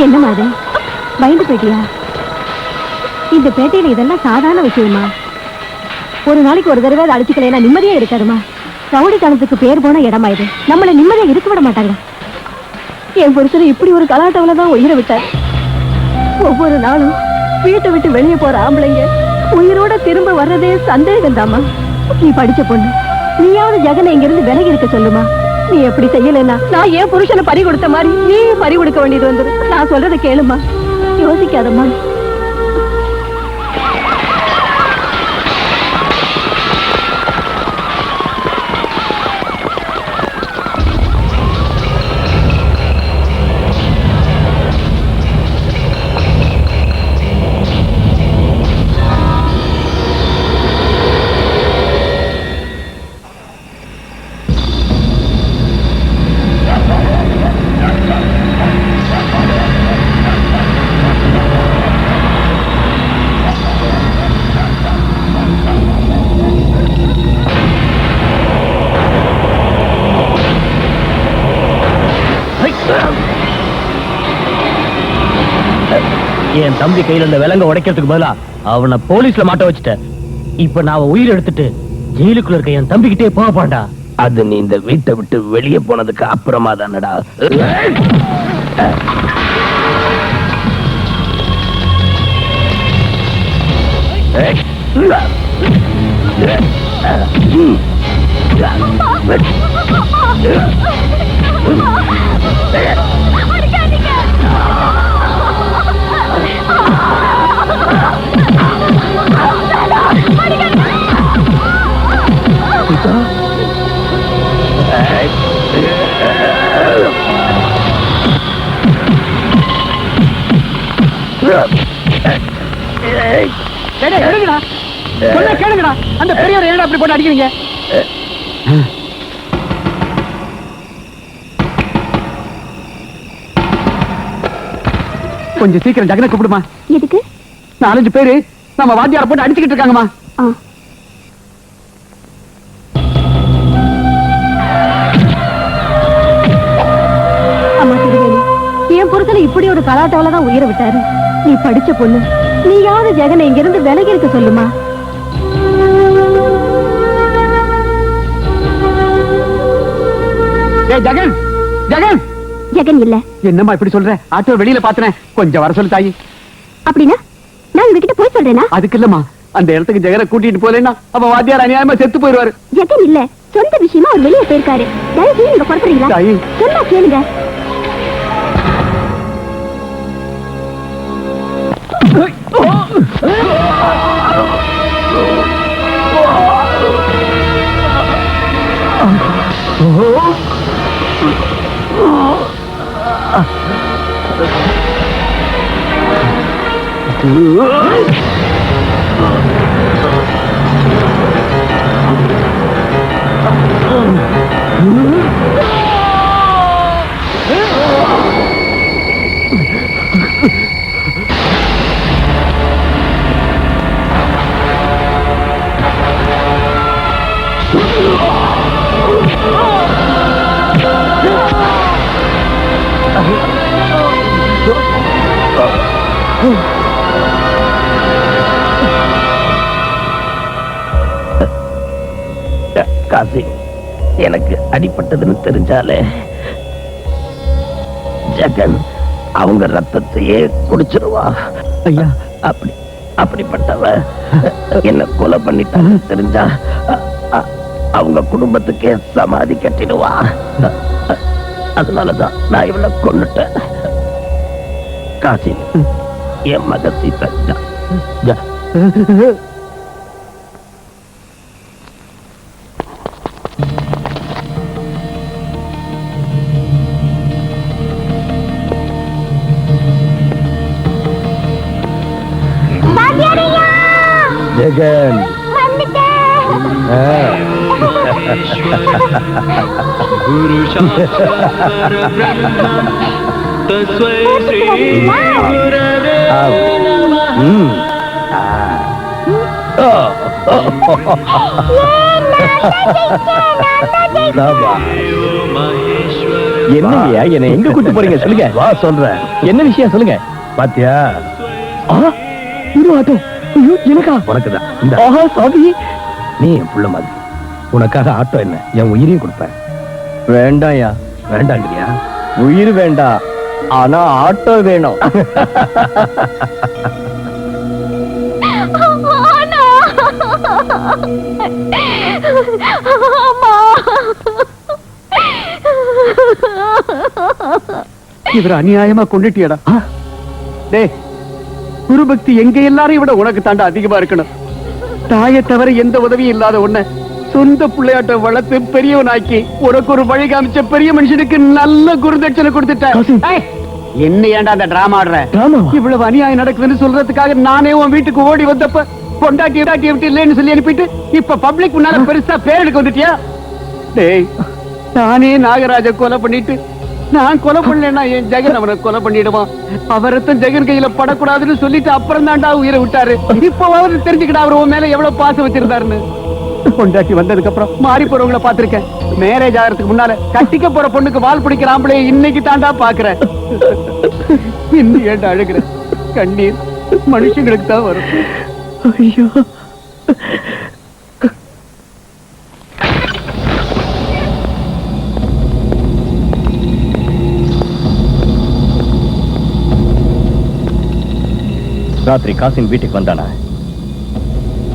என்னமா அது? பயந்து போயிட்டியா? இந்த பேட்டையில இதெல்லாம் சாதாரண விஷயமா? ஒரு நாளைக்கு ஒரு தடவை அடிச்சுக்கலைன்னா நிம்மதியா இருக்காதுமா. ரவுடித்தனத்துக்கு பேர் போன இடமா இது. நம்மள நிம்மதியா இருக்க விட மாட்டாங்க. என் புருஷன் இப்படி ஒரு கலாட்டவுல தான் உயிரை விட்டார். ஒவ்வொரு நாளும் வீட்டை விட்டு வெளியே போற ஆம்பளைங்க உயிரோட திரும்ப வர்றதே சந்தேகம் தாமா. நீ படிச்ச பொண்ணு, நீயாவது ஜெகனை இங்க இருந்து விலகி இருக்க சொல்லுமா. நீ எப்படி செய்யலன்னா நான் என் புருஷனை பறி கொடுத்த மாதிரி நீ பறி கொடுக்க வேண்டியது வந்துரு. நான் சொல்றதை கேளுமா, யோசிக்காதம்மா. என் தம்பி கையில இந்த விலங்க உடைக்கிறதுக்கு பதிலா அவனை போலீஸ்ல மாட்ட வச்சுட்ட. இப்ப நான் உயிர் எடுத்துட்டு ஜெயிலுக்குள்ள இருக்க என் தம்பி கிட்டே போக பாண்டா. அது நீ இந்த வீட்டை விட்டு வெளியே போனதுக்கு அப்புறமா தானடா. கேளுங்கடா, அந்த பெரியவர் என்ன அப்படி போட்டு அடிக்கிறீங்க? கொஞ்சம் சீக்கிரம் ஜெகனை கூப்பிடுமா. எதுக்கு? 4-5 பேரு நம்ம வாத்தியார போட்டு அடிச்சுக்கிட்டு இருக்காங்கம்மா. அம்மா திருவேணி, என் புருஷனை இப்படி ஒரு கலாட்டாவில தான் உயிரை விட்டாரு. நீ படிச்ச பொண்ணு, நீயாவது ஜெகனை இங்க இருந்து விலகி இருக்க சொல்லுமா. ஜெகன், ஜெகன், ஜெகன் இல்ல. என்னம்மா இப்படி சொல்ற? ஆட்டோ வெளியில பாத்துறேன், கொஞ்சம் வர சொல்லு தாயி. அப்படின்னா நான் உங்ககிட்ட போய் சொல்றேனா? அதுக்கு இல்லம்மா, அந்த இடத்துக்கு ஜெகனை கூட்டிட்டு போலேன்னா அவன் வாத்தியார் அநியாயமா செத்து போயிருவாரு. ஜெகன் இல்ல, சொந்த விஷயமா அவர் வெளியே போயிருக்காரு. தயவு செய்து நீங்க புறப்படுறீங்களா? சொன்னா கேளுங்க. காசி, எனக்கு அடிபட்டதுன்னு தெரிஞ்சாலே ஜெகன் அவங்க ரத்தத்தையே குடிச்சிருவா. ஐயா, அப்படிப்பட்டவ என்ன கொலை பண்ணிட்டாங்க தெரிஞ்சா அவங்க குடும்பத்துக்கே சமாதி கட்டிடுவா. அதனாலதான் நான் இவளை கொன்னுட்டேன். காசி, என் மக சீதா. ஜெகன், குரு சாஸ்திர பிரம்ம தஸ்மை ஸ்ரீ குரவே நமः. தேவ மகேஸ்வர என்னங்கய்யா என்ன எங்க கூட்டு போறீங்க சொல்லுங்க. வா சொல்றேன். என்ன விஷயம் சொல்லுங்க. பாத்தியா இது ஆட்டோ. ஐயோ எனக்கா? உனக்குதான். இந்த ஆஹா சாமி. நீ என் புள்ள மாதிரி. உனக்காக ஆட்டோ என்ன என் உயிரையும் கொடுப்பேன். வேண்டாம்யா. வேண்டாங்கிறியா? உயிர் வேண்டாம், ஆனா ஆட்டோ வேணும். இவர் அநியாயமா கொண்டுட்டியடா. டேய், குருபக்தி எங்க எல்லாரையும் விட உனக்கு தாண்டா அதிகமா இருக்கணும். தாயை தவிர எந்த உதவியும் இல்லாத உன்னை சொந்த பிள்ளையாட்ட வளர்த்து பெரியவனாக்கி உனக்கு ஒரு வழி காமிச்ச பெரிய மனுஷனுக்கு நல்ல குருதட்சணை கொடுத்துட்டேன். என்ன ஏன்டா அந்த டிராமா ஆடுற? இவ்வளவு அநியாயம் நடக்குதுன்னு சொல்றதுக்காக நானே உன் வீட்டுக்கு ஓடி வந்தப்ப பொண்டாட்டி விட்டு இல்லைன்னு சொல்லி அனுப்பிட்டு இப்ப பப்ளிக் முன்னால பெருசா பேர் எடுக்க வந்துட்டியா? டேய், நானே நாகராஜ கொலை பண்ணிட்டு நான் கொலை பண்ணலன்னா என் ஜெகன் அவனை கொலை பண்ணிடுவான். அவரத்தான் ஜெகன் கையில படக்கூடாதுன்னு சொல்லிட்டு அப்புறம் தாண்டா உயிரை விட்டாரு. இப்போ அவரு தெரிஞ்சுக்கிட்டா அவர் உன் மேல எவ்வளவு பாசம் வச்சிருந்தாருன்னு. பொண்டாட்டி வந்ததுக்கு அப்புறம் மாறி போறவங்கள பாத்திருக்கேன். மேரேஜ் ஆகிறதுக்கு முன்னால கட்டிக்க போற பொண்ணுக்கு வால் பிடிக்கிற ஆம்பளை இன்னைக்கு தாண்டா பாக்குறேன். இன்னும் ஏண்டா அழுகுற? கண்ணீர் மனுஷங்களுக்கு தான் வரும். ஐயோ ராத்திரி காசிம் வீட்டுக்கு வந்தானா?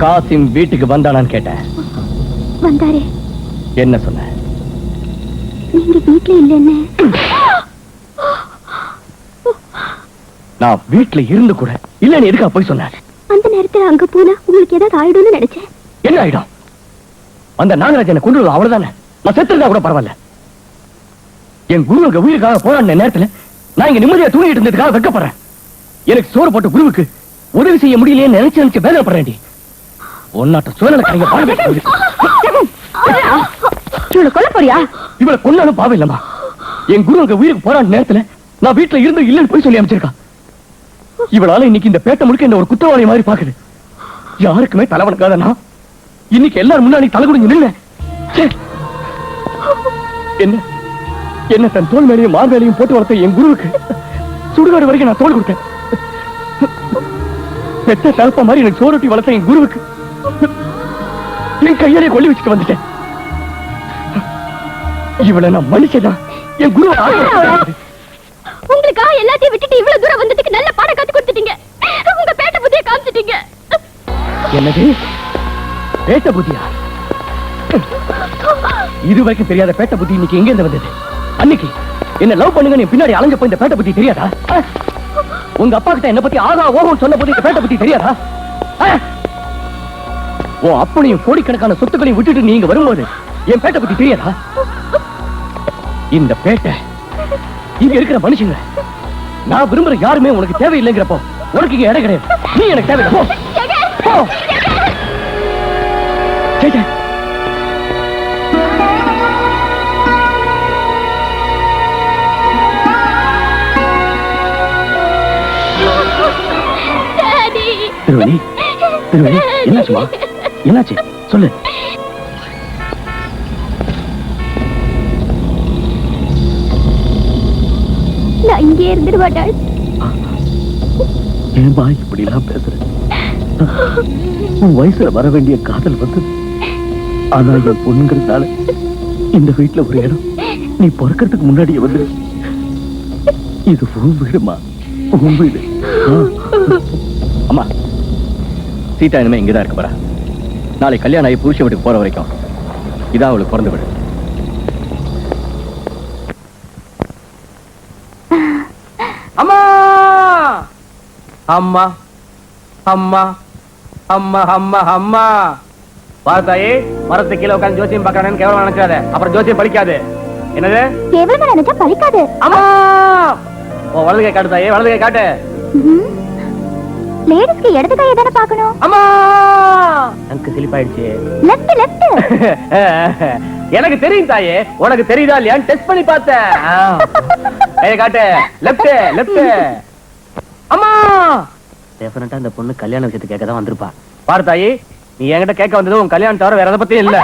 காசிம் வீட்டுக்கு வந்தானான்னு கேட்டேன். வந்தாரே. என்ன சொன்ன? நீங்க வீட்டுல இல்லைன்னு. நான் வீட்டுல இருந்து கூட இல்லன்னு எதுக்கா போய் சொன்னேன்? அந்த நேரத்துல அங்க போனா உங்களுக்கு ஏதாவது ஆயிடும்னு நினைச்சேன். என்ன ஆயிடும்? அந்த நாகராஜனை கொண்டு அவ்வளவுதானே. நான் செத்துருந்தா கூட பரவாயில்ல. என் குருவுக்கு உயிருக்காக போராடின நேரத்துல நான் இங்க நிம்மதியா தூங்கிட்டு இருந்ததுக்காக வெட்கப்படுறேன். எனக்கு சோறு போட்ட குருவுக்கு உதவி செய்ய முடியலையே நினைச்சு வேதனைப்படுறேன். ஒன்னாட்ட சூழலை கடைங்க கொல்ல போறியா? இவளை கொன்னாலும் பாவம் இல்லம்மா. என் குருவுக்கு உயிருக்கு போராடின நேரத்துல நான் வீட்டுல இருந்து இல்லன்னு போய் சொல்லி அமைச்சிருக்கான். இவளால இன்னைக்கு இந்த பேட்டை முழுக்க என்ன ஒரு குற்றவாளி மாதிரி பாக்குது. யாருக்குமே தலைவனுக்காத நான் இன்னைக்கு எல்லாரும் முன்னாடி தலை குடிஞ்சு நின்ன. என்ன என்ன தன் தோல் மேலையும் மார் மேலையும் போட்டு வளர்த்த என் குருவுக்கு சுடுகாடு வரைக்கும் நான் தோல் கொடுத்தேன். பெத்த தலப்ப மாதிரி எனக்கு சோறுட்டி வளர்த்த என் குருவுக்கு என் கையாலே கொல்லி வச்சுட்டு வந்துட்டேன். இவளை நான் மன்னிச்சதான் என் குரு. உங்களுக்காக எல்லாத்தையும் விட்டுட்டு இவ்வளவு தூரம் வந்ததுக்கு நல்ல பாடம் கத்து கொடுத்துட்டீங்க. உங்க பேட்ட புத்திய காமிச்சிட்டீங்க. என்னது பேட்ட புத்தியா? இது வரைக்கும் தெரியாத பேட்ட புத்தி இன்னைக்கு எங்க இருந்து வந்தது? அன்னைக்கு என்ன லவ் பண்ணுங்க நீ பின்னாடி அலைஞ்சப்ப இந்த பேட்ட புத்தி தெரியாதா? உங்க அப்பா கிட்ட என்ன பத்தி ஆகா ஓகம் சொன்ன போது இந்த பேட்ட புத்தி தெரியாதா? உன் அப்பனையும் கோடிக்கணக்கான சொத்துக்களையும் விட்டுட்டு நீங்க வரும்போது என் பேட்ட புத்தி தெரியாதா? இந்த பேட்டை இங்க இருக்கிற மனுஷங்க நான் விரும்புற யாருமே உனக்கு தேவையில்லைங்கிறப்போ உனக்கு இங்க இடம் கிடையாது. நீ எனக்கு தேவையில்லை. திருவணி, திருவணி, என்னாச்சுமா? என்னாச்சு சொல்லு. நான் இங்கே இருந்துடுவாடா. ஏன்பா இப்படி எல்லாம் பேசுற? உன் வயசுல வர வேண்டிய காதல் வந்து ஆனா என் பொண்ணுங்கிறதுனால இந்த வீட்டுல ஒரு இடம் நீ பிறக்கிறதுக்கு முன்னாடியே வந்து இது உன் வீடுமா, உன் வீடு. அம்மா சீதா இனிமே இங்கதான் இருக்க போறா. நாளை கல்யாணம் ஆகி புருஷ வீட்டுக்கு போற வரைக்கும் இதான் அவளுக்கு பிறந்த வீடு. அம்மா அம்மா அம்மா அம்மா அம்மா அம்மா பார்த்தாயே மரத்து கீழே உட்காந்து ஜோசியம் பார்க்கறானு கேவலம் நினைக்காத. அப்புறம் ஜோசியம் படிக்காது. என்னது கேவலமா நினைச்சா பலிக்காது. அம்மா ஓ வலது கை காட்டு தாயே, வலது கை காட்டு. லேடிஸ்க்கு இடது கையை தானே பார்க்கணும். அம்மா எனக்கு சிலிப்பாயிடுச்சு. Left left. எனக்கு தெரியும் தாயே, உனக்கு தெரியுதா இல்லையான்னு டெஸ்ட் பண்ணி பார்த்தேன். கையை காட்டு. Left left. அம்மா டெஃபினட்டா இந்த பொண்ணு கல்யாண விஷயத்தை கேட்க தான் வந்திருப்பா. பாரு தாயே, நீ என்கிட்ட கேட்க வந்தது உன் கல்யாணம் தவிர வேற எதை பத்தியும் இல்ல.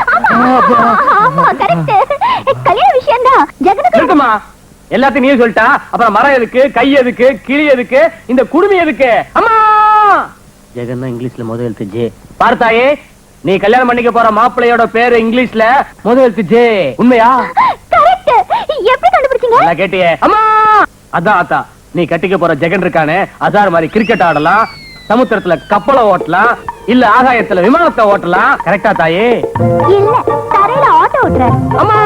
கரெக்ட். கல்யாண விஷயம் தான் ஜெகனுக்கு இருக்குமா எல்லாத்தையும் நீ சொல்லிட்டா அப்புறம் மரம் எதுக்கு கை எதுக்கு கிளி எதுக்கு இந்த குடுமி எதுக்கு அம்மா ஜெகன் தான் இங்கிலீஷ்ல முதல் எழுத்து ஜே பார்த்தாயே நீ கல்யாணம் பண்ணிக்க போற மாப்பிள்ளையோட பேரு இங்கிலீஷ்ல முதல் எழுத்து ஜே உண்மையா கரெக்ட் எப்படி கண்டுபிடிச்சீங்க நல்லா கேட்டியே அம்மா அதான் நீ கட்டிக்க போற ஜெகன் இருக்கானே அதார் மாதிரி கிரிக்கெட் ஆடலாம் சமுத்திரத்துல கப்பலை ஓட்டலாம் இல்ல ஆகாயத்துல விமானத்தை ஓட்டலாம் கரெக்டா தாயே இல்ல தரையில ஆட்டோ ஓட்டுறாரு அம்மா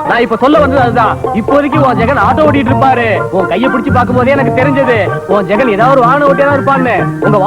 நான் இப்ப சொல்ல வந்தது அதுதான் இப்போதைக்கு உன் ஜெகன் ஆட்டோ ஓட்டிட்டு இருப்பாரு உன் கைய பிடிச்சு பார்க்கும் போதே எனக்கு தெரிஞ்சது உன் ஜெகன் ஏதாவது ஒரு வாகனம் ஓட்டியா இருப்பான்னு உங்க